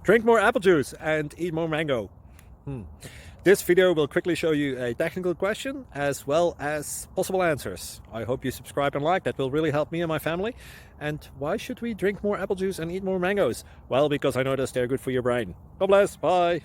Drink more apple juice and eat more mango. This video will quickly show you a technical question as well as possible answers. I hope you subscribe and like, that will really help me and my family. And why should we drink more apple juice and eat more mangoes? Well, because I noticed they're good for your brain. God bless, bye.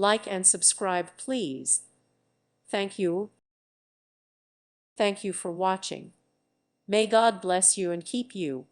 Like and subscribe, please. Thank you. Thank you for watching. May God bless you and keep you.